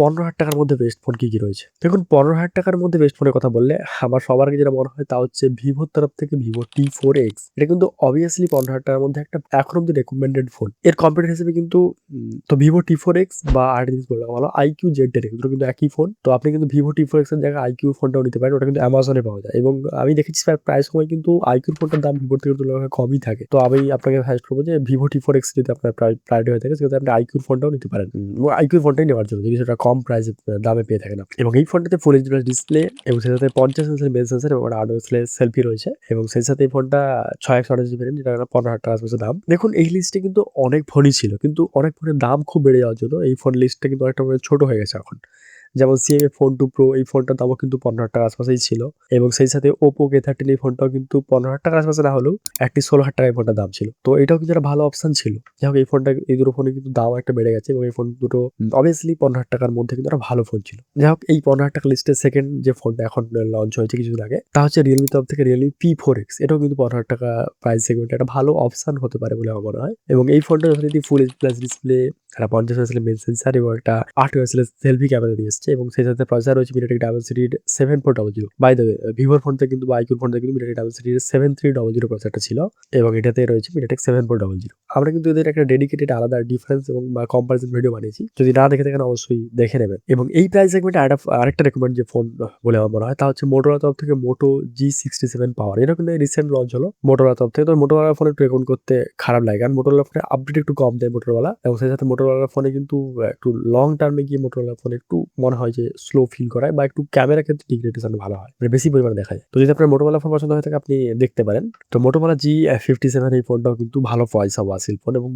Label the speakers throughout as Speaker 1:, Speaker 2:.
Speaker 1: ৳১৫,০০০ মধ্যে best phone কি রয়েছে? দেখুন ৳১৫,০০০ মধ্যে বেস্ট ফোনের কথা বললে আমার সবার আগে যেটা মনে হয় তা হচ্ছে Vivoর তরফ থেকে Vivo T4X। এটা কিন্তু obviously ৳১৫,০০০ মধ্যে একটা এখন অব্দি recommended ফোন। এর কম্পিটিটর হিসেবে কিন্তু তো Vivo T4X বা আরেকটা জিনিস বললে ভালো iQOO Z10X দুটো কিন্তু একই ফোন। তো আপনি কিন্তু Vivo T4X এর জায়গায় iQOO ফোনটাও নিতে পারেন। ওটা কিন্তু Amazon এ পাওয়া যায় এবং আমি দেখেছি প্রায় সময় কিন্তু iQOO ফোনটার দাম Vivoর থেকে তুলনামূলক কমই থাকে। তো আমি আপনাকে সাজেস্ট করব যে Vivo T4X যদি আপনার প্রায়োরিটি হয়ে থাকে সেক্ষেত্রে আপনি iQOO ফোনটাও নিতে পারেন। iQOO ফোনটাই নেওয়ার জন্য যদি সেটা কম প্রাইসে দামে পেয়ে থাকেন আপনি। এবং এই ফোনটাতে ফুল এইচডি প্লাস ডিসপ্লে এবং সেই সাথে 50 মেগাপিক্সেল মেইন সেন্সর এবং একটা 8 মেগাপিক্সেলের সেলফি রয়েছে এবং সেই সাথে এই ফোনটা 628 জিবি RAM যেটা ৳১৫,০০০ আশেপাশে দাম। দেখুন এই লিস্টে কিন্তু অনেক ফোনই ছিল। কিন্তু অনেক ফোনের দাম খুব বেড়ে যাওয়ার জন্য এই ফোন লিস্টটা কিন্তু অনেকটা ছোট হয়ে গেছে এখন। যেমন Xiaomi Phone 2 Pro এই ফোনটার দামও কিন্তু ৳১৫,০০০ আশেপাশেই ছিল এবং সেই সাথে Oppo K13 এই ফোনটাও কিন্তু ৳১৫,০০০ আশেপাশে না হলেও at least ৳১৬,০০০ এই ফোনটার দাম ছিল। তো এটাও কিন্তু একটা ভালো অপশন ছিল। যাই হোক এই দুটো ফোনের কিন্তু দাম একটা বেড়ে গেছে এবং এই ফোন দুটো obviously ৳১৫,০০০ র মধ্যে কিন্তু একটা ভালো ফোন ছিল। যাই হোক এই ৳১৫,০০০ লিস্টের সেকেন্ড যে ফোনটা এখন লঞ্চ হয়েছে কিছুদিন আগে তা হচ্ছে Realme তরফ থেকে Realme P4X এটাও কিন্তু ৳১৫,০০০ প্রাইস সেগমেন্টে একটা ভালো অপশন হতে পারে বলে আমার মনে হয় এবং এই ফোনটা যথারীতি ফুল এইচডি প্লাস ডিসপ্লে, একটা 50 মেগাপিক্সেলের মেইন সেন্সর এবং একটা 8 মেগাপিক্সেলের সেলফি ক্যামেরা দিয়ে এসছে এবং সেই সাথে প্রসেসর রয়েছে MediaTek Dimensity 7400। By the way Vivoর ফোনটা কিন্তু বা iQOO ফোনটা কিন্তু MediaTek Dimensity 7300 প্রসেসরটা ছিল এবং এটাতে রয়েছে MediaTek 7400। আমরা কিন্তু এদের একটা ডেডিকেটেড আলাদা ডিফারেন্স এবং কম্পারিজন ভিডিও বানিয়েছি। যদি না দেখে থাকেন অবশ্যই দেখে নেবেন। এবং এই প্রাইস সেগমেন্টে আরেকটা রেকমেন্ড যে ফোন বলে আমার মনে হয় তা হচ্ছে Motorola তরফ থেকে Moto G67 Power। এটা কিন্তু রিসেন্ট লঞ্চ হলো Motorola তরফ থেকে। তো Motorola ফোন একটু রেকমেন্ড করতে খারাপ লাগে কারণ Motorola ফোনে আপডেট একটু কম দেয় Motorola এবং সেই সাথে Motorola ফোনে কিন্তু একটু লং টার্মে গিয়ে Motorola ফোন একটু মনে হয় যে স্লো ফিল করায় বা একটু ক্যামেরা ক্ষেত্রে ডিগ্রেডেশন ভালো হয়। মানে বেশি পরিমাণে দেখা যায়। তো যদি আপনার Motorola ফোন পছন্দ হয়ে থাকে আপনি দেখতে পারেন। তো Motorola G57 এই ফোনটাও কিন্তু ভালো পয়সা ওয়াসিল ফোন এবং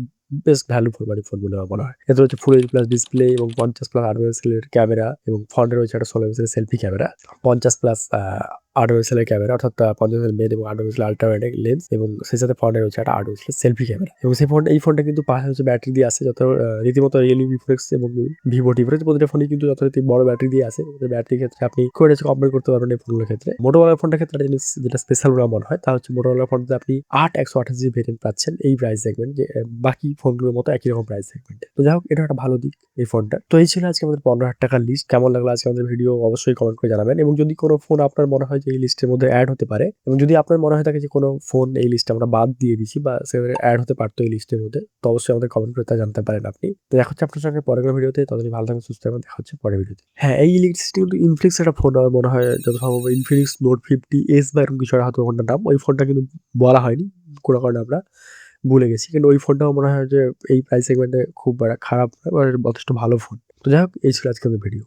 Speaker 1: best value for money phone বলে আমার মনে হয়। এতে রয়েছে ফুল এইচডি প্লাস ডিসপ্লে এবং 50 প্লাস 8 মেগাপিক্সেলের ক্যামেরা এবং ফ্রন্টে রয়েছে একটা 16 মেগাপিক্সেলের সেলফি ক্যামেরা। 50 প্লাস 8 মেগাপিক্সেলের ক্যামেরা অর্থাৎ 50 মেগাপিক্সেল মেইন এবং 8 মেগাপিক্সেল আল্ট্রা ওয়াইড লেন্স এবং সেই সাথে ফ্রন্টে রয়েছে একটা 8 মেগাপিক্সেলের সেলফি ক্যামেরা এবং এই ফোনটা কিন্তু পাশাপাশি ব্যাটারি দিয়ে আসে রীতিমতো Realme V4X এবং Vivo T4X প্রতিটা ফোনই কিন্তু যথারীতি বড় ব্যাটারি দিয়ে আসে। ব্যাটারির ক্ষেত্রে আপনি খুব একটা কম্পেয়ার করতে পারবেন এই ফোনগুলোর ক্ষেত্রে। Motorola ফোনটার ক্ষেত্রে একটা জিনিস যেটা স্পেশাল বলে আমার মনে হয় তা হচ্ছে Motorola ফোনটাতে আপনি 8 128 ভেরিয়েন্ট পাচ্ছেন এই প্রাইস সেগমেন্ট যে বাকি ফোনগুলোর মতো একই রকম প্রাইস সেগমেন্টে। তো যাই হোক এটা একটা ভালো দিক এই ফোনটার। তো এই ছিল আজকে আমাদের ৳১৫,০০০ লিস্ট। কেমন লাগলো আজকে আমাদের ভিডিও অবশ্যই কমেন্ট করে জানাবেন এবং যদি কোনো ফোন আপনার মনে হয় যে এই লিস্টের মধ্যে এড হতে পারে এবং যদি আপনার মনে হয় থাকে যে কোনো ফোন এই লিস্টে আমরা বাদ দিয়ে দিয়েছি বা সেভাবে এড হতে পারতো এই লিস্টের মধ্যে তো অবশ্যই আমাদের কমেন্ট করে তা জানাতে পারেন আপনি। তো দেখা হচ্ছে আপনার সঙ্গে পরের কোনো ভিডিওতে। ততদিন ভালো থাকবেন, সুস্থ থাকবেন। দেখা হচ্ছে পরের ভিডিওতে। হ্যাঁ, এই লিস্টটি কিন্তু Infinix একটা ফোন আমার মনে হয় যত সম্ভব Infinix Note 50s বা এরকম কিছু একটা হয়তো ফোনটার নাম। ওই ফোনটা কিন্তু বলা হয়নি। কোনো কারণে আমরা ভুলে গেছি। কিন্তু ওই ফোনটাও মনে হয় যে এই প্রাইস সেগমেন্টে খুব খারাপ নয় বা যথেষ্ট ভালো ফোন। তো যাই হোক এই ছিল আজকের ভিডিও।